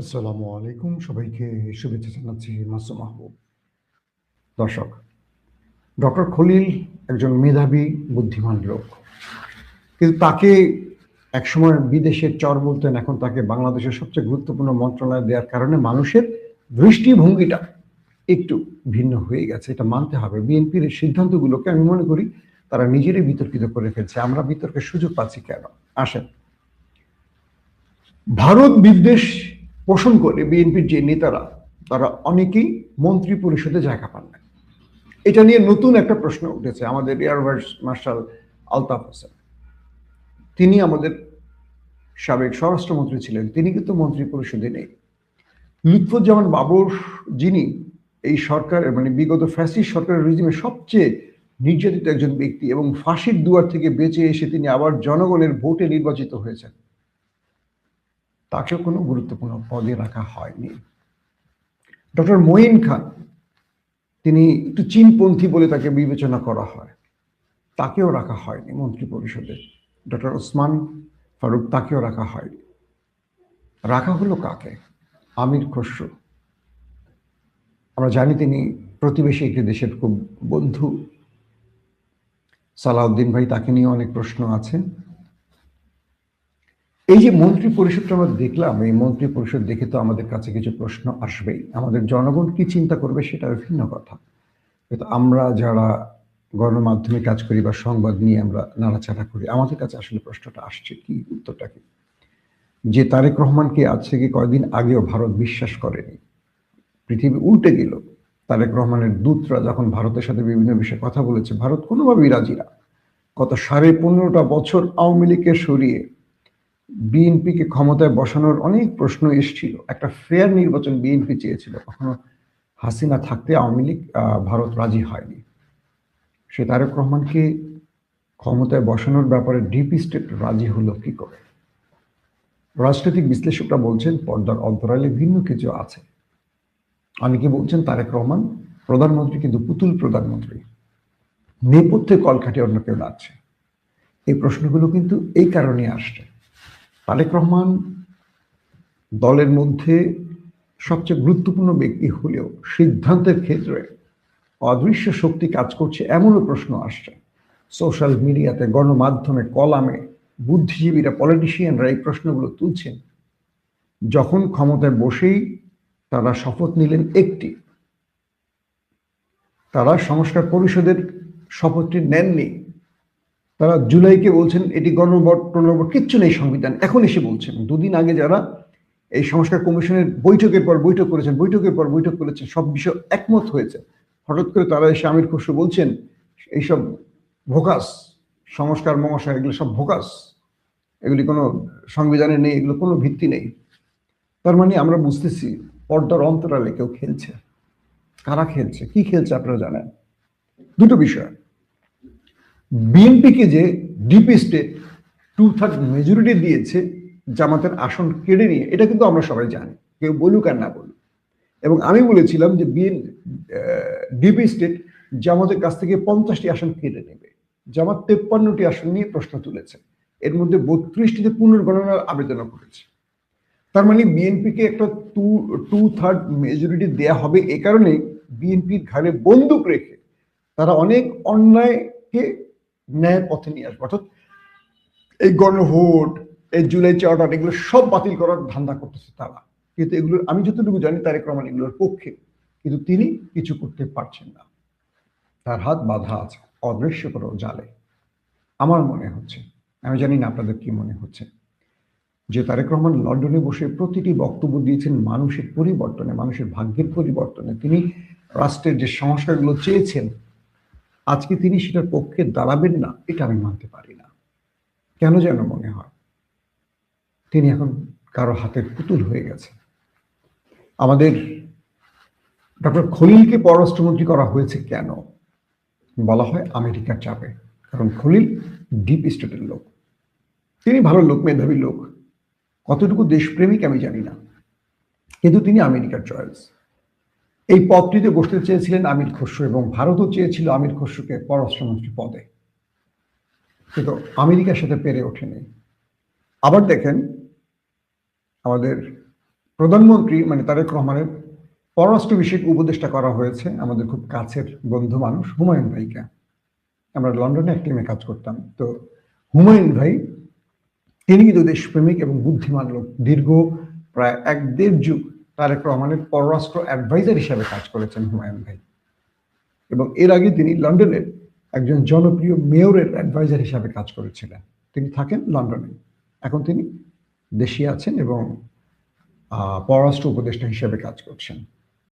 আসসালামু আলাইকুম। সবাইকে শুভেচ্ছা জানাচ্ছি মাসুম মাহবুব। দর্শক, ডক্টর খলিল একজন মেধাবী, বুদ্ধিমান লোক। কিন্তু তাকে একসময় বিদেশের চর বলতেন, এখন তাকে বাংলাদেশের সবচেয়ে গুরুত্বপূর্ণ মন্ত্রণালয় দেওয়ার কারণে মানুষের দৃষ্টিভঙ্গিটা একটু ভিন্ন হয়ে গেছে। এটা মানতে হবে। বিএনপির এই সিদ্ধান্তগুলোকে আমি মনে করি তারা নিজেরাই বিতর্কিত করে ফেলছে। আমরা বিতর্কের সুযোগ পাচ্ছি কেন? আসেন, ভারত বিদ্বেষ পোষণ করে বিএনপির যে নেতারা, তারা অনেকেই মন্ত্রী পরিষদে জায়গা পান না। এটা নিয়ে নতুন একটা প্রশ্ন উঠেছে। আমাদের air vice marshal Altaf Hossain, তিনি আমাদের সাবেক স্বরাষ্ট্রমন্ত্রী ছিলেন, তিনি কিন্তু মন্ত্রী পরিষদে নেই। লুৎফুজ্জামান বাবর, যিনি এই সরকারের মানে বিগত ফ্যাসিস্ট সরকারের রিজিমের সবচেয়ে নির্যাতিত একজন ব্যক্তি এবং ফাঁসির দুয়ার থেকে বেঁচে এসে তিনি আবার জনগণের ভোটে নির্বাচিত হয়েছেন, তাকেও কোনো গুরুত্বপূর্ণ পদে রাখা হয়নি। ডক্টর মঈন খান, তিনি একটু চীনপন্থী বলে তাকে বিবেচনা করা হয়, তাকেও রাখা হয়নি মন্ত্রী পরিষদে। ডক্টর ওসমান ফারুক, তাকেও রাখা হয়নি। রাখা হলো কাকে? আমির খসরু। আমরা জানি তিনি প্রতিবেশী একটি দেশের খুব বন্ধু। সালাউদ্দিন ভাই, তাকে নিয়ে অনেক প্রশ্ন আছে। এই যে মন্ত্রী পরিষদটা আমরা দেখলাম, এই মন্ত্রী পরিষদ দেখে তো আমাদের কাছে কিছু প্রশ্ন আসবেই। আমাদের জনগণ কি চিন্তা করবে সেটা ভিন্ন কথা, কিন্তু আমরা যারা গণমাধ্যমে কাজ করি বা সংবাদ নিয়ে আমরা নাড়াচাড়া করি, আমাদের কাছে আসলে প্রশ্নটা আসছে, কি উত্তরটা কি? যে তারেক রহমানকে আজ থেকে কয়েকদিন আগেও ভারত বিশ্বাস করেনি, পৃথিবী উল্টে গেল। তারেক রহমানের দূতরা যখন ভারতের সাথে বিভিন্ন বিষয়ে কথা বলেছে, ভারত কোনোভাবেই রাজি না। গত 15.5টা বছর আওয়ামী লীগকে সরিয়ে বিএনপিকে ক্ষমতায় বসানোর অনেক প্রশ্ন এসেছিল। একটা ফেয়ার নির্বাচন বিএনপি চেয়েছিল, কখনো হাসিনা থাকতে আওয়ামী লীগ ভারত রাজি হয়নি। সে তারেক রহমানকে ক্ষমতায় বসানোর ব্যাপারে ডিপ স্টেট রাজি হলো কি করে? রাজনৈতিক বিশ্লেষকরা বলছেন পর্দার অন্তরালে ভিন্ন কিছু আছে। অনেকে বলছেন তারেক রহমান প্রধানমন্ত্রী, কিন্তু পুতুল প্রধানমন্ত্রী, নেপথ্যে কল খাটিয়ে অন্য কেউ নাচছে। এই প্রশ্নগুলো কিন্তু এই কারণে আসছে, তারেক রহমান দলের মধ্যে সবচেয়ে গুরুত্বপূর্ণ ব্যক্তি হলেও সিদ্ধান্তের ক্ষেত্রে অদৃশ্য শক্তি কাজ করছে, এমনও প্রশ্ন আসছে। সোশ্যাল মিডিয়াতে, গণমাধ্যমে, কলামে বুদ্ধিজীবীরা, পলিটিশিয়ানরা এই প্রশ্নগুলো তুলছেন। যখন ক্ষমতায় বসেই তারা শপথ নিলেন একটি, তারা সংস্কার পরিষদের শপথটি নেননি। তারা জুলাইকে বলছেন এটি গণভোট টনভোট, কিচ্ছু নেই সংবিধান, এখন এসে বলছেন। দুদিন আগে যারা এই সংস্কার কমিশনের বৈঠকের পর বৈঠক করেছেন, বৈঠকের পর বৈঠক করেছেন, সব বিষয় একমত হয়েছে, হঠাৎ করে তারা এসে আমির খসরু বলছেন এইসব ভোকাস, সংস্কার মহাশয়, এগুলো সব ভোকাস, এগুলি কোনো সংবিধানে নেই, এগুলো কোনো ভিত্তি নেই। তার মানে আমরা বুঝতেছি পর্দার অন্তরালে কেউ খেলছে। কারা খেলছে, কি খেলছে আপনারা জানেন? দুটো বিষয়। বিএনপিকে যে ডিপ স্টেট 2/3 মেজরিটি দিয়েছে জামাতের আসন কেড়ে নিয়ে, এটা কিন্তু আমরা সবাই জানি, কেউ বলুক আর না বলুক। এবং আমি বলেছিলাম যে ডিপ স্টেট জামাতের কাছ থেকে 50টি আসন কেড়ে নেবে। জামাত 53টি আসন নিয়ে প্রশ্ন তুলেছে, এর মধ্যে 32টিতে পুনর্গণনার আবেদন করেছে। তার মানে বিএনপিকে একটা 2/3 মেজরিটি দেয়া হবে। এ কারণে বিএনপির ঘাড়ে বন্দুক রেখে তারা অনেক অন্যায়কে ন্যায়ের পথে নিয়ে আসবে। অর্থাৎ এই গণভোট, এই জুলাই চার্টার, এগুলো সব বাতিল করার ধান্দা করতেছে তারা। কিন্তু এগুলোর আমি যতটুকু জানি তারেক রহমান এগুলোর পক্ষে, কিন্তু তিনি কিছু করতে পারছেন না। তার হাত বাঁধা আছে অদৃশ্য কোনো জালে, আমার মনে হচ্ছে। আমি জানি না আপনাদের কি মনে হচ্ছে। যে তারেক রহমান লন্ডনে বসে প্রতিটি বক্তব্য দিয়েছেন মানুষের পরিবর্তনে, মানুষের ভাগ্যের পরিবর্তনে, তিনি রাষ্ট্রের যে সংস্কারগুলো চেয়েছেন, আজকে তিনি সেটার পক্ষে দাঁড়াবেন না, এটা আমি মানতে পারি না। কেন যেন মনে হয় তিনি এখন কারো হাতের পুতুল হয়ে গেছে। আমাদের ডক্টর খলিলকে পররাষ্ট্রমন্ত্রী করা হয়েছে কেন? বলা হয় আমেরিকার চাপে। কারণ খলিল ডিপ স্টেটের লোক, তিনি ভালো লোক, মেধাবী লোক, কতটুকু দেশপ্রেমিক আমি জানি না, কিন্তু তিনি আমেরিকার চয়েস। এই পদটিতে বসতে চেয়েছিলেন আমির খসরু, এবং ভারতও চেয়েছিল আমির খসরুকে পররাষ্ট্রমন্ত্রী পদে, কিন্তু আমেরিকার সাথে পেরে ওঠেনি। আবার দেখেন আমাদের প্রধানমন্ত্রী মানে তারেক রহমানের পররাষ্ট্র বিষয়ক উপদেষ্টা করা হয়েছে আমাদের খুব কাছের বন্ধু মানুষ হুমায়ুন ভাইকে। আমরা লন্ডনে এক টিমে কাজ করতাম। তো হুমায়ুন ভাই তিনি কিন্তু দেশপ্রেমিক এবং বুদ্ধিমান লোক। দীর্ঘ প্রায় ১-১.৫ যুগ তারেক রহমানের পররাষ্ট্র অ্যাডভাইজার হিসেবে কাজ করেছেন হুমায়ুন ভাই। এবং এর আগে তিনি লন্ডনের একজন জনপ্রিয় মেয়রের অ্যাডভাইজার হিসাবে কাজ করেছিলেন। তিনি থাকেন লন্ডনে। এখন তিনি দেশে আছেন এবং পররাষ্ট্র উপদেষ্টা হিসেবে কাজ করছেন।